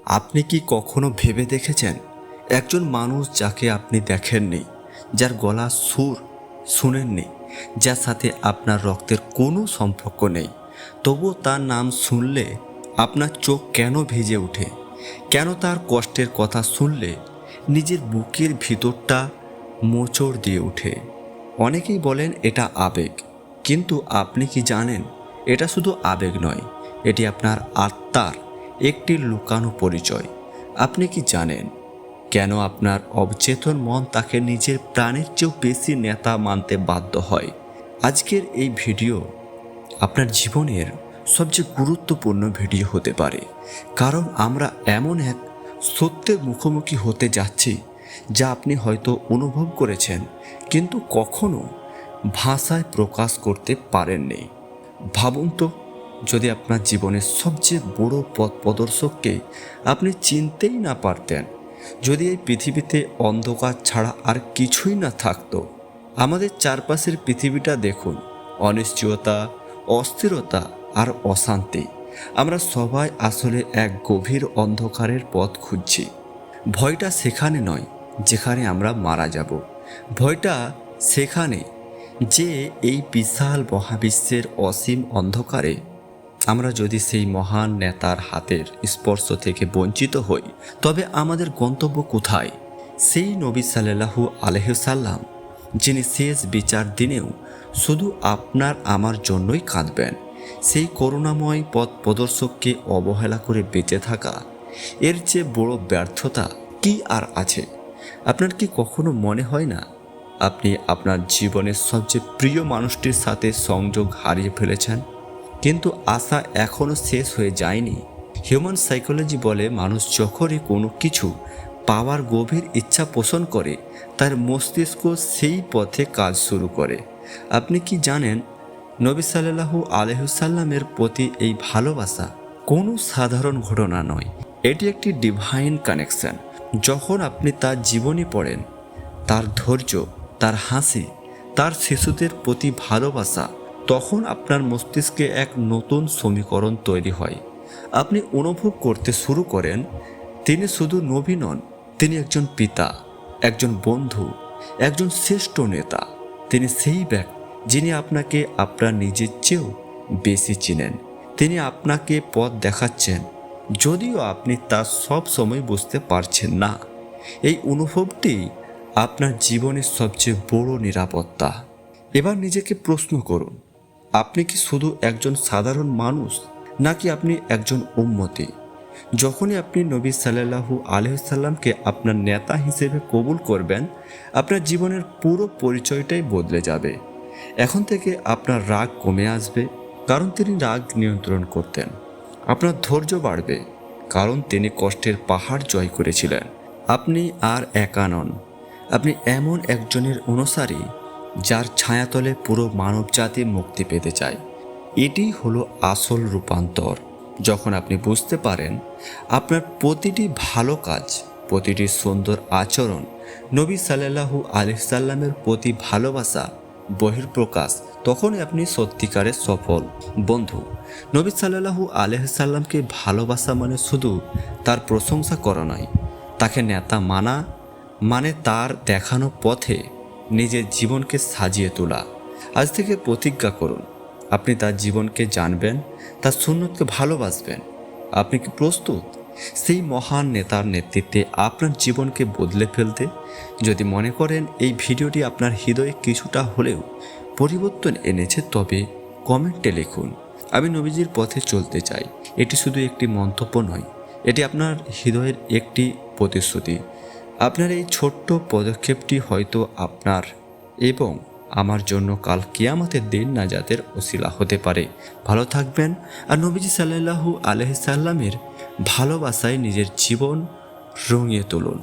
আপনি কি কখনো ভেবে দেখেছেন একজন মানুষ যাকে আপনি দেখেননি, যার গলা সুর শুনেননি, যার সাথে আপনার রক্তের কোনো সম্পর্ক নেই, তবুও তার নাম শুনলে আপনার চোখ কেন ভিজে ওঠে? কেন তার কষ্টের কথা শুনলে নিজের বুকের ভিতরটা মোচড় দিয়ে ওঠে? অনেকেই বলেন এটা আবেগ, কিন্তু আপনি কি জানেন এটা শুধু আবেগ নয়, এটি আপনার আত্মার একটি লুকানো পরিচয়। আপনি কি জানেন কেন আপনার অবচেতন মন তাকে নিজের প্রাণের চেয়েও বেশি নেতা মানতে বাধ্য হয়? আজকের এই ভিডিও আপনার জীবনের সবচেয়ে গুরুত্বপূর্ণ ভিডিও হতে পারে, কারণ আমরা এমন এক সত্যের মুখোমুখি হতে যাচ্ছি যা আপনি হয়তো অনুভব করেছেন কিন্তু কখনো ভাষায় প্রকাশ করতে পারেননি। ভাবুন তো, যদি আপনার জীবনের সবচেয়ে বড় পথ প্রদর্শককে আপনি চিনতেই না পারতেন, যদি এই পৃথিবীতে অন্ধকার ছাড়া আর কিছুই না থাকতো। আমাদের চারপাশের পৃথিবীটা দেখুন, অনিশ্চয়তা, অস্থিরতা আর অশান্তি। আমরা সবাই আসলে এক গভীর অন্ধকারের পথ খুঁজছি। ভয়টা সেখানে নয় যেখানে আমরা মারা যাব, ভয়টা সেখানে যে এই বিশাল মহাবিশ্বের অসীম অন্ধকারে আমরা যদি সেই মহান নেতার হাতের স্পর্শ থেকে বঞ্চিত হই, তবে আমাদের গন্তব্য কোথায়? সেই নবী সাল্লাল্লাহু আলাইহি সাল্লাম, যিনি শেষ বিচার দিনেও শুধু আপনার আমার জন্যই কাঁদবেন, সেই করুণাময় পথ প্রদর্শককে অবহেলা করে বেঁচে থাকা, এর চেয়ে বড় ব্যর্থতা কি আর আছে? আপনার কি কখনো মনে হয় না আপনি আপনার জীবনের সবচেয়ে প্রিয় মানুষটির সাথে সংযোগ হারিয়ে ফেলেছেন, কিন্তু আশা এখনও শেষ হয়ে যায়নি? হিউম্যান সাইকোলজি বলে, মানুষ যখনই কোনো কিছু পাওয়ার গভীর ইচ্ছা পোষণ করে, তার মস্তিষ্ক সেই পথে কাজ শুরু করে। আপনি কি জানেন, নবী সাল্লাল্লাহু আলাইহি সাল্লামের প্রতি এই ভালোবাসা কোনো সাধারণ ঘটনা নয়, এটি একটি ডিভাইন কানেকশন। যখন আপনি তার জীবনী পড়েন, তার ধৈর্য, তার হাসি, তার শিশুদের প্রতি ভালোবাসা, তখন আপনার মস্তিষ্কে এক নতুন সমীকরণ তৈরি হয়। আপনি অনুভব করতে শুরু করেন, তিনি শুধু নবী নন, তিনি একজন পিতা, একজন বন্ধু, একজন শ্রেষ্ঠ নেতা। তিনি সেই ব্যক্তি যিনি আপনাকে আপনার নিজের চেয়েও বেশি চিনেন। তিনি আপনাকে পথ দেখাচ্ছেন, যদিও আপনি তা সব সময় বুঝতে পারছেন না। এই অনুভবটি আপনার জীবনের সবচেয়ে বড় নিরাপত্তা। এবার নিজেকে প্রশ্ন করুন, আপনি কি শুধু একজন সাধারণ মানুষ, নাকি আপনি একজন উম্মতি? যখনই আপনি নবী সাল্লাল্লাহু আলাইহি সাল্লামকে আপনার নেতা হিসেবে কবুল করবেন, আপনার জীবনের পুরো পরিচয়টাই বদলে যাবে। এখন থেকে আপনার রাগ কমে আসবে, কারণ তিনি রাগ নিয়ন্ত্রণ করতেন। আপনার ধৈর্য বাড়বে, কারণ তিনি কষ্টের পাহাড় জয় করেছিলেন। আপনি আর একা নন, আপনি এমন একজনের অনুসারী যার ছায়াতলে পুরো মানবজাতি মুক্তি পেতে চায়। এটিই হলো আসল রূপান্তর। যখন আপনি বুঝতে পারেন আপনার প্রতিটি ভালো কাজ, প্রতিটি সুন্দর আচরণ নবী সাল্লাল্লাহু আলাইহি সাল্লামের প্রতি ভালোবাসা বহিঃপ্রকাশ, তখনই আপনি সত্যিকারের সফল বন্ধু। নবী সাল্লাল্লাহু আলাইহি সাল্লামকে ভালোবাসা মানে শুধু তার প্রশংসা করা নয়, তাকে নেতা মানা মানে তার দেখানো পথে নিজের জীবনকে সাজিয়ে তোলা। আজ থেকে প্রতিজ্ঞা করুন, আপনি তার জীবনকে জানবেন, তার সুন্নতকে ভালোবাসবেন। আপনি কি প্রস্তুত সেই মহান নেতার নেতৃত্বে আপনার জীবনকে বদলে ফেলতে? যদি মনে করেন এই ভিডিওটি আপনার হৃদয়ে কিছুটা হলেও পরিবর্তন এনেছে, তবে কমেন্টে লিখুন, আমি নবীজির পথে চলতে চাই। এটি শুধু একটি মন্তব্য নয়, এটি আপনার হৃদয়ের একটি প্রতিশ্রুতি। আপনার এই ছোট্ট পদক্ষেপটি হয়তো আপনার এবং আমার জন্য কাল কিয়ামতের দিন নাজাতের ওসিলা হতে পারে। ভালো থাকবেন, আর নবীজি সাল্লাল্লাহু আলাইহি সাল্লামের ভালোবাসায় নিজের জীবন রঙিয়ে তুলুন।